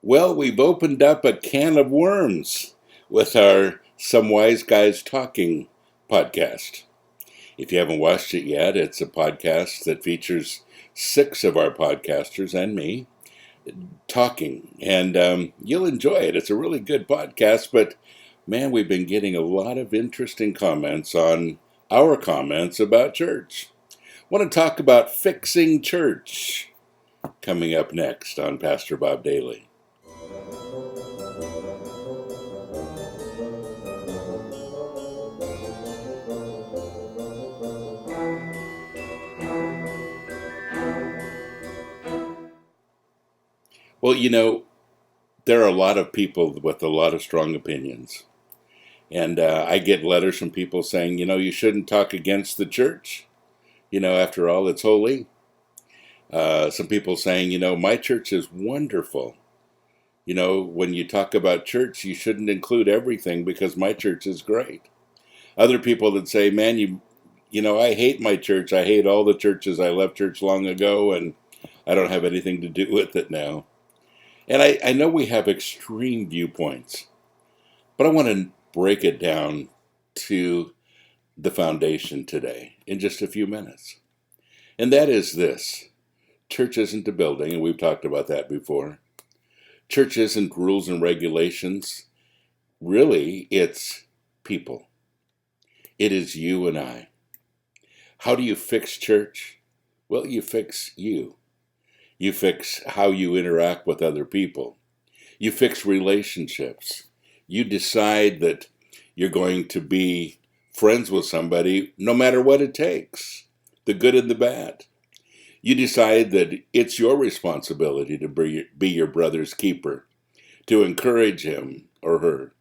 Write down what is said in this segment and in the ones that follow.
Well, we've opened up a can of worms with our Some Wise Guys Talking podcast. If you haven't watched it yet, it's a podcast that features six of our podcasters and me talking, and you'll enjoy it. It's a really good podcast, but man, we've been getting a lot of interesting comments on our comments about church. I want to talk about fixing church coming up next on Pastor Bob Daily. Well, there are a lot of people with a lot of strong opinions. And I get letters from people saying, you shouldn't talk against the church. After all, it's holy. Some people saying, my church is wonderful. When you talk about church, you shouldn't include everything because my church is great. Other people that say, man, I hate my church. I hate all the churches. I left church long ago and I don't have anything to do with it now. And I know we have extreme viewpoints, but I want to break it down to the foundation today in just a few minutes. And that is this. Church isn't a building, and we've talked about that before. Church isn't rules and regulations. Really, it's people. It is you and I. How do you fix church? Well, you fix you. You fix how you interact with other people. You fix relationships. You decide that you're going to be friends with somebody no matter what it takes, the good and the bad. You decide that it's your responsibility to be your brother's keeper, to encourage him or her,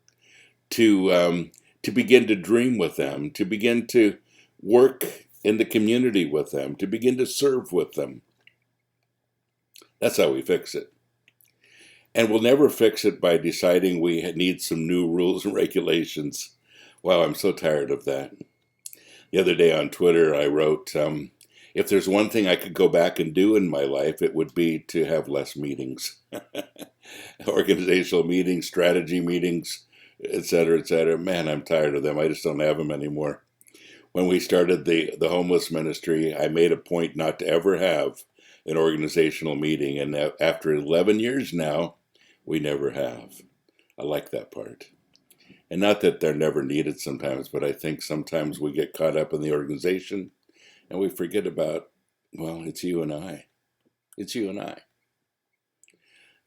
to begin to dream with them, to begin to work in the community with them, to begin to serve with them. That's how we fix it. And we'll never fix it by deciding we need some new rules and regulations. Wow, I'm so tired of that. The other day on Twitter, I wrote, if there's one thing I could go back and do in my life, it would be to have less meetings. Organizational meetings, strategy meetings, et cetera, et cetera. Man, I'm tired of them. I just don't have them anymore. When we started the homeless ministry, I made a point not to ever have an organizational meeting, and after 11 years now, we never have. I like that part. And not that they're never needed sometimes, but I think sometimes we get caught up in the organization and we forget about, well, it's you and I. It's you and I.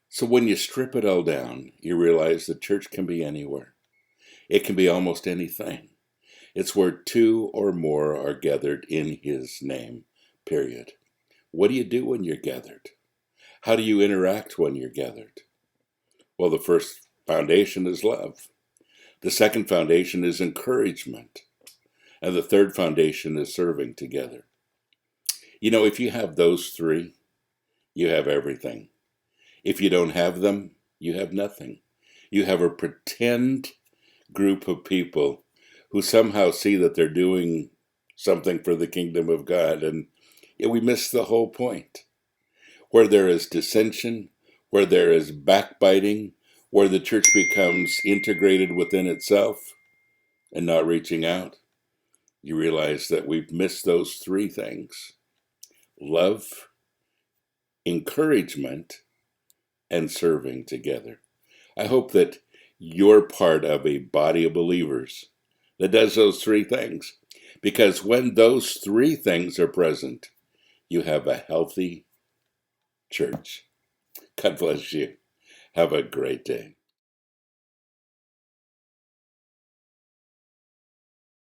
So when you strip it all down, you realize that church can be anywhere. It can be almost anything. It's where two or more are gathered in His name, period. What do you do when you're gathered? How do you interact when you're gathered? Well, the first foundation is love. The second foundation is encouragement. And the third foundation is serving together. If you have those three, you have everything. If you don't have them, you have nothing. You have a pretend group of people who somehow see that they're doing something for the kingdom of God, and we miss the whole point. Where there is dissension, where there is backbiting, where the church becomes integrated within itself and not reaching out, you realize that we've missed those three things: love, encouragement, and serving together. I hope that you're part of a body of believers that does those three things, because when those three things are present, you have a healthy church. God bless you. Have a great day.